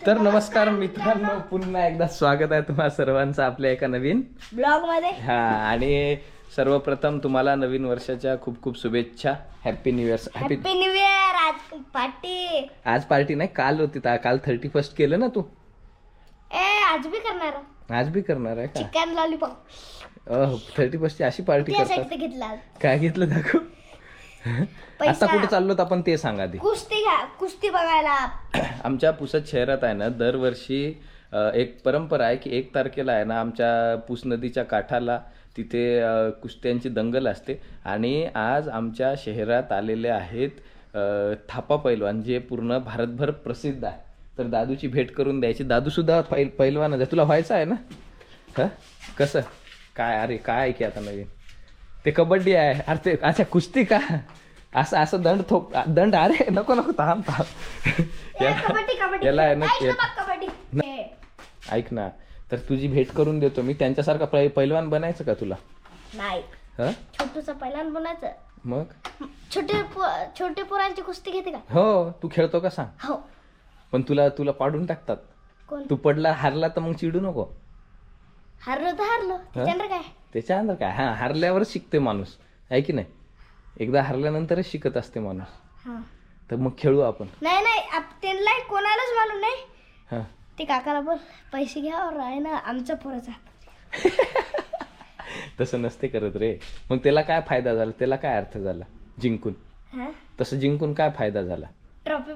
तर नमस्कार मित्रांनो, पुन्हा एकदा स्वागत आहे तुम्हा सर्वांचं आपल्या एका नवीन ब्लॉग मध्ये. हा, आणि सर्वप्रथम तुम्हाला नवीन वर्षाच्या खूप खूप शुभेच्छा. Happy new year. Happy new year. आज पार्टी. आज पार्टी नाही, काल होती. काल 31 केलं ना तू? आज भी करणार. आज भी करणार आहे का? Chicken lollipop. 31 ची अशी पार्टी करतात? घेतला. काय घेतलं दाखव. आता कुठे चाललो आपण ते सांगा आधी. कुस्ती बघायला. आमच्या पुसद शहरात आहे ना, दरवर्षी एक परंपरा आहे की 1 तारखेला आहे ना, आमच्या पुस नदीच्या काठाला तिथे कुस्त्यांची दंगल असते. आणि आज आमच्या शहरात आलेले आहेत थापा पैलवान, जे पूर्ण भारतभर प्रसिद्ध आहे. तर दादूची भेट करून द्यायची. दादू सुद्धा पैलवानच आहे. तुला व्हायचं आहे ना? हा, कसं काय? अरे काय की आता नवीन ते कबड्डी आहे. अरे ते अच्छा कुस्ती का? असं असं दंड. अरे नको थांब. याला आहे ना, ऐक ना, तर तुझी भेट करून देतो मी. त्यांच्यासारखा पैलवान बनायचं का तुला? नाही. छोटूसा पैलवान बनायचं. मग छोटे पोरांची कुस्ती घेते का? हो. तू खेळतो का सांग? हो. पण तुला पाडून टाकतात. कोण? तू हारला तर मग चिडू नको. हारलो तर हारलो. त्याच्यानंतर काय? त्याच्यानंतर काय? हा, हारल्यावरच शिकते माणूस, आहे की नाही? एकदा हारल्यानंतरच शिकत असते माणूस. तर मग खेळू आपण. नाही त्यांना कोणालाच मालूम नाही. हा, ते काकाला बोल पैसे घ्या और आहे ना आमच्या पोराचा. तसं नसते करत रे. मग त्याला काय फायदा झाला? त्याला काय अर्थ झाला जिंकून? तसं जिंकून काय फायदा झाला? ट्रॉफी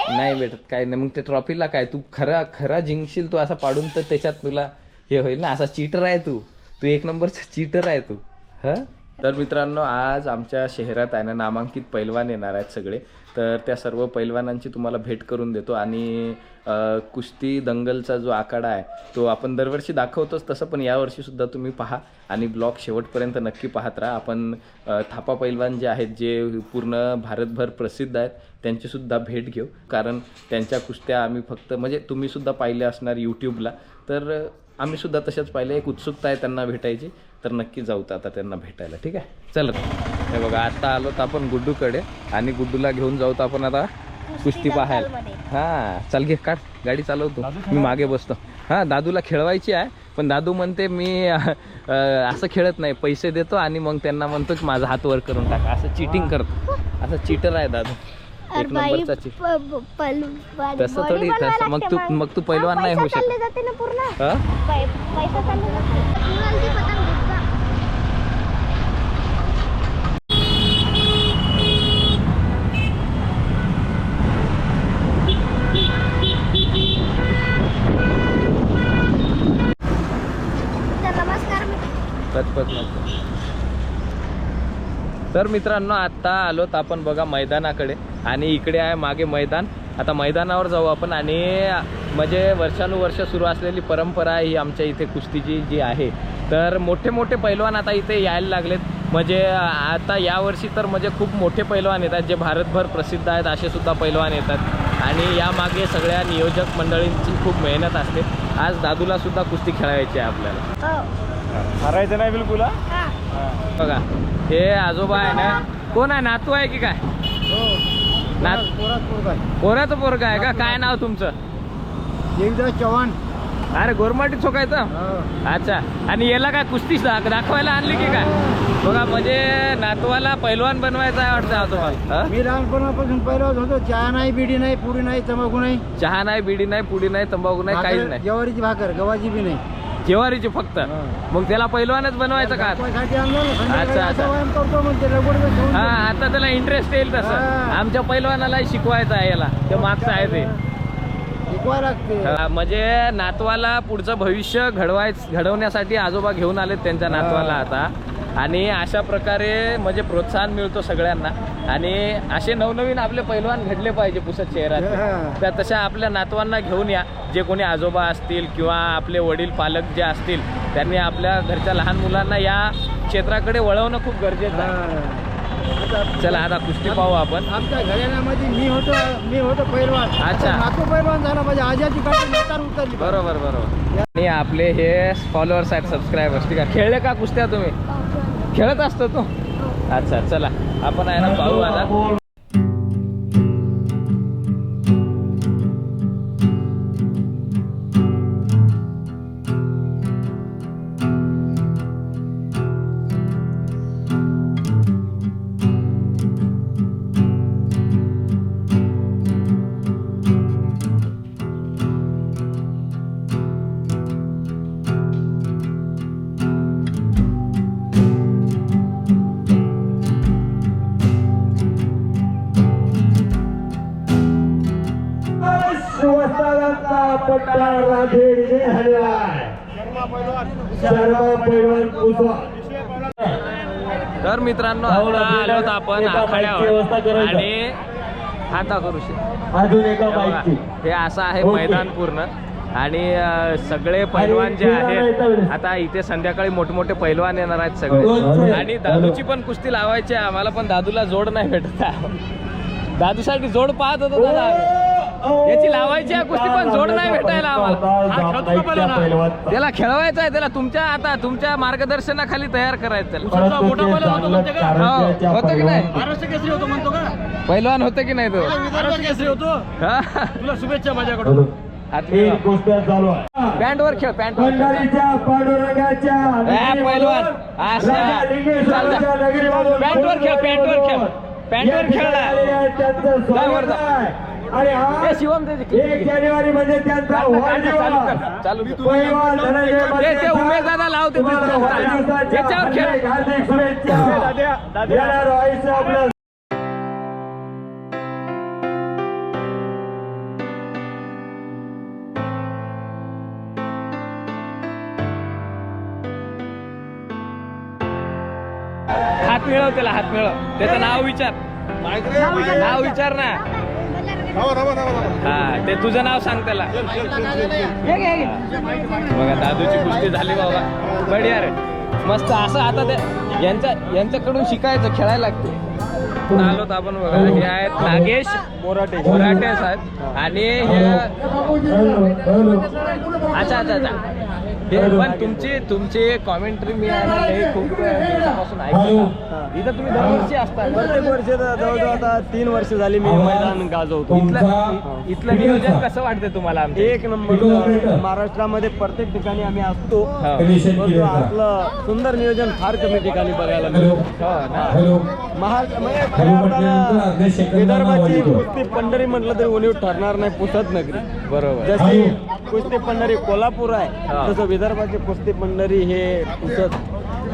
नाही भेटत, काय नाही. मग त्या ट्रॉफीला काय? तू खरा जिंकशील तू असा पाडून, तर त्याच्यात तुला हे होईल ना. असा चीटर आहे तू 1 नंबरचा चीटर आहे तू. हा, तर मित्रांनो, आज आमच्या शहरात आहे ना, नामांकित पैलवान येणार आहेत सगळे. तर त्या सर्व पैलवानांची तुम्हाला भेट करून देतो. आणि कुस्ती दंगलचा जो आखाडा आहे तो आपण दरवर्षी दाखवतोच तसं, पण यावर्षी सुद्धा तुम्ही पहा आणि ब्लॉग शेवटपर्यंत नक्की पाहत राहा. आपण थापा पैलवान जे आहेत, जे पूर्ण भारतभर प्रसिद्ध आहेत, त्यांचीसुद्धा भेट घेऊ. कारण त्यांच्या कुस्त्या आम्ही फक्त म्हणजे तुम्ही सुद्धा पाहिले असणार यूट्यूबला, तर आम्ही सुद्धा तशाच पाहिले. एक उत्सुकता आहे त्यांना भेटायची, तर नक्की जाऊत आता त्यांना भेटायला. ठीक आहे, चल. हे बघा, आता आलो तर आपण गुड्डूकडे, आणि गुड्डूला घेऊन जाऊत आपण आता कुस्ती पाहायला. हा, चल घे, काढ गाडी, चालवतो मी मागे बसतो. हा, दादूला खेळवायची आहे, पण दादू म्हणते मी असं खेळत नाही, पैसे देतो आणि मग त्यांना म्हणतो की माझा हात वर करून टाका. असं चिटिंग करतो. असं चीटर आहे दादू, 1 नंबरचा चीटर. तसं थोडी. तसं मग तू पैलवान नाही होऊ शकत. तर मित्रांनो, आता आलोत आपण बघा मैदानाकडे, आणि इकडे आहे मागे मैदान. आता मैदानावर जाऊ आपण. आणि म्हणजे वर्षानुवर्ष सुरू असलेली परंपरा आहे ही आमच्या इथे कुस्तीची जी आहे. तर मोठे पैलवान आता इथे यायला लागलेत. म्हणजे आता यावर्षी तर म्हणजे खूप मोठे पैलवान येतात, जे भारतभर प्रसिद्ध आहेत, असे सुद्धा पैलवान येतात. आणि यामागे सगळ्या नियोजक मंडळींची खूप मेहनत असते. आज दादूला सुद्धा कुस्ती खेळायची आहे आपल्याला. हरायचं नाही बिलकुल. बघा, हे आजोबा आहे ना. कोण आहे? नातू आहे की काय? पोराचं पोरगा आहे का? काय नाव तुमचं? चव्हाण. अरे, गोरमाटी चोकायचं. अच्छा. आणि याला काय कुस्ती दाखवायला आणली की काय? बघा, म्हणजे नातवाला पैलवान बनवायचा आहे वाटतं आजोबा. मी लहानपणापासून पैलवान होतो. चहा नाही, बिडी नाही, पुडी नाही, तंबाखू नाही. चहा नाही, बिडी नाही, पुडी नाही, तंबाखू नाही, काहीच नाही. ज्वारीची भाकर, गव्हाची बी नाही, ज्वारीची फक्त. मग त्याला पैलवानच बनवायचं का? अच्छा. हा, आता त्याला इंटरेस्ट येईल तसं. आमच्या पैलवानाला शिकवायचं आहे, याला ते मागचं आहे ते. म्हणजे नातवाला पुढचं भविष्य घडवण्यासाठी आजोबा घेऊन आलेत त्यांच्या नातवाला आता. आणि अशा प्रकारे म्हणजे प्रोत्साहन मिळतो सगळ्यांना. आणि असे नवनवीन आपले पैलवान घडले पाहिजे पुसद शहरात. तर तशा आपल्या नातवांना घेऊन या. जे कोणी आजोबा असतील किंवा आपले वडील पालक जे असतील, त्यांनी आपल्या घरच्या लहान मुलांना या क्षेत्राकडे वळवणं खूप गरजेचं आहे. चला आता कुस्ती पाहू आपण. आमच्या घराण्यामध्ये मी होतो पैलवान. अच्छा. नातू पैलवान झाला म्हणजे आजाची काठी उतरली. बरोबर. आणि आपले हे फॉलोअर्स आहेत, सबस्क्रायबर्स. ठीक आहे, खेळले का कुस्त्या तुम्ही? खेळत असतो तू? अच्छा, चला आपण आहे ना पाहू आता. पट्टा राधे विजय झालेला आहे. शर्मा पैलवान कुसवा. तर मित्रांनो आता आलोत आपण आखाड्यावर आणि आता करू अजून एका बाईकची हे असं आहे मैदान पूर्ण आणि सगळे पैलवान जे आहेत आता इथे संध्याकाळी मोठमोठे पैलवान येणार आहेत सगळे आणि दादूची पण कुस्ती लावायची आहे आम्हाला पण दादूला जोड नाही भेटत दादूसाठी जोड पाहत होतो दादा याची लावायची आहे कुस्ती पण जोड नाही भेटायला आम्हाला त्याला खेळवायचं आहे त्याला तुमच्या मार्गदर्शनाखाली तयार करायचं त्याला होतं की नाही महाराष्ट्र केसरी होतो म्हणतो का पैलवान होतं की नाही तो महाराष्ट्र केसरी होतो हा तुला शुभेच्छा माझ्याकडून एक कुस्त्या चालू आहे. पॅन्टवर खेळ पॅन्ट पंढरीच्या पांडुरंगाच्या पैलवान राजा लिंगेश्वराच्या नगरीमधून पॅन्टवर खेळ पॅन्टवर खेळ पॅन्टवर खेळला त्यांचं स्वागत आहे. आणि हा शिवम 1 जानेवारी म्हणजे त्यांचा वाढदिवस. चालू पैलवान धनंजय ते उमेश दादा लावते याच्यावर खेळ हार्दिक शुभेच्छा. येणारं आयुष्य आपलं हात मिळव त्याला हात मिळव त्याचं नाव विचार नाव विचार ना हा ते तुझं नाव सांग त्याला बघा दादूची कुस्ती झाली बाबा बढिया रे मस्त असं आता ते यांच्याकडून शिकायचं खेळायला लागते आलोत आपण बघा हे आहेत नागेश मोराटे साहेब आणि हे अच्छा हे पण तुमची कॉमेंट्री मी खूप दिवसापासून ऐकतो इथं तुम्ही दरवर्षी असता प्रत्येक वर्षी जवळजवळ आता 3 वर्ष झाली मी मैदान गाजवतो इथलं नियोजन कसं वाटतं तुम्हाला एक नंबर महाराष्ट्रामध्ये प्रत्येक ठिकाणी आम्ही असतो परंतु आपलं सुंदर नियोजन फार कमी ठिकाणी बघायला मिळतं. म्हणजे खऱ्या अर्थानं विदर्भाची कुस्ती पंढरी म्हटलं तरी उणीव ठरणार नाही पुसद नगरी बरोबर जशी कुस्ती पंढरी कोल्हापूर आहे तसं विदर्भाची कुस्ती पंढरी हे पुसद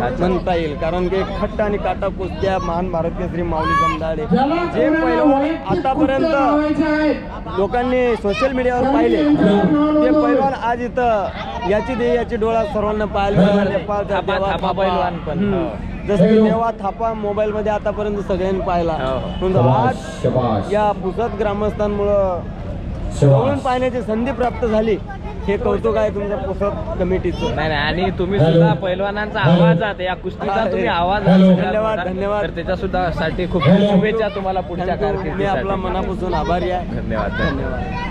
म्हणता येईल कारण की खट्ट आणि काटा कुस्त्या महान भारत केसरी माऊली जमदाडे जे पैलवान आतापर्यंत लोकांनी सोशल मीडियावर पाहिले ते पैलवान आज इथं याची डोळा सर्वांना पाहायला पैलवान पण जसं की तेव्हा थापा मोबाईल मध्ये आतापर्यंत सगळ्यांनी पाहिला आज या पुसद ग्रामस्थांमुळं जवळून पाहण्याची संधी प्राप्त झाली हे कौतुक आहे तुमच्या पुसद कमिटीचं. नाही आणि तुम्ही सुद्धा पैलवानांचा आवाज आहात या कुस्तीचा तुम्ही आवाज धन्यवाद तर त्याच्या सुद्धा साठी खूप शुभेच्छा तुम्हाला पुढच्या मी कारकिर्दीसाठी आपला मनापासून आभारी आहे. धन्यवाद.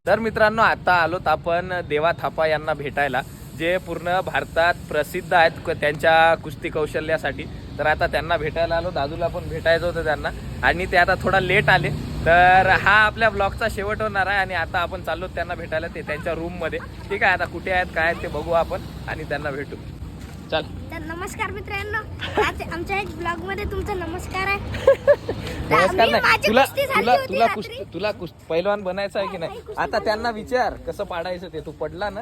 तर मित्रांनो आता आलोत आपण देवा थापा यांना भेटायला जे पूर्ण भारतात प्रसिद्ध आहेत त्यांच्या कुस्ती कौशल्यासाठी. तर आता त्यांना भेटायला आलो दादूला पण भेटायचं होतं त्यांना आणि ते आता थोडा लेट आले तर हा आपल्या ब्लॉगचा शेवट होणार आहे आणि आता आपण चाललो त्यांना भेटायला ते त्यांच्या रूममध्ये. ठीक आहे आता कुठे आहेत काय ते बघू आपण आणि त्यांना भेटू. चल तर नमस्कार मित्रांनो आज आमच्या एक ब्लॉग मध्ये तुमचा नमस्कार आहे. नमस्कार नाही तुला कुस्ती झाली तुला होती तुला रात्री. कुस्ती तुला पैलवान बनायचं आहे की नाही आता त्यांना विचार कसं पाडायचं ते तू पडला ना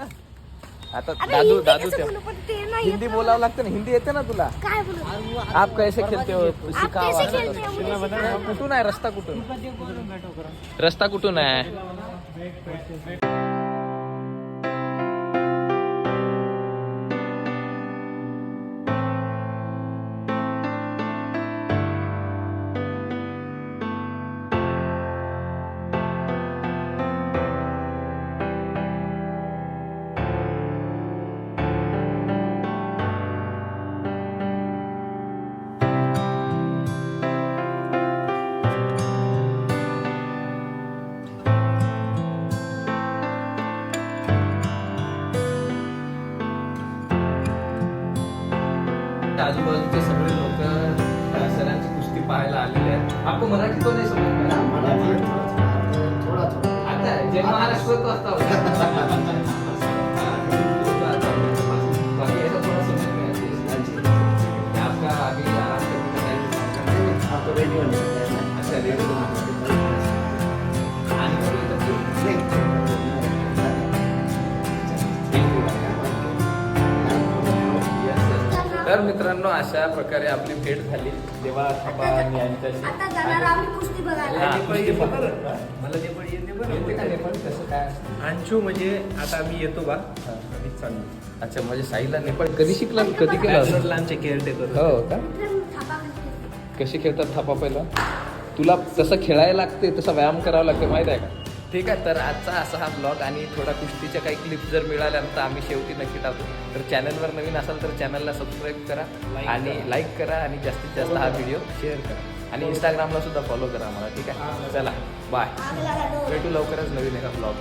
आता दादू कसं ते बोलू पण ते नाही हिंदी बोलावं लागतं ना हिंदी येते ना तुला काय बोलू आप कैसे खेळते हो शिकावा कैसे खेळते हो, मुझे सिखाओ. कुठून आहे रस्ता कुठून आहे आजूबाजूचे सगळे लोक सरांची कुस्ती पाहायला आलेले आहेत. आपको मराठी तो नाही समजत थोड़ा आता है जय महाराष्ट्र तो आता होगा बाकी ऐसा थोड़ा समझ में आता है आपका अभी तर मित्रांनो अशा प्रकारे आपली भेट झाली देवा थापा यांच्याशी. आता जाणार आम्ही कुस्ती बघायला. हा, कुस्ती बघा. मला नेपाळ येते बरं. येते का नेपाळ? कसं काय असतं? अंशू म्हणजे आता आम्ही येतो बा आम्ही चाललो. अच्छा म्हणजे साईला नेपाळ कधी शिकला कधी केलं असं? बॅचलरला आमचे केअरटेकर हो का? मित्रांनो, थापा खाली. कशी खेळतात थापा पहिला? तुला तसं खेळायला लागते तसा व्यायाम करावा लागते माहित आहे का? ठीक आहे, तर आजचा असा हा ब्लॉग आणि थोडा कुस्तीच्या काही क्लिप जर मिळाल्या तर आम्ही शेवटी नक्की टाकू. तर चॅनलवर नवीन असाल तर चॅनलला सबस्क्राईब करा आणि लाईक करा आणि जास्तीत जास्त हा व्हिडिओ शेअर करा आणि इंस्टाग्रामला सुद्धा फॉलो करा मला. ठीक आहे, चला बाय, आग लागला तो. भेटू लवकरच नवीन एका ब्लॉग.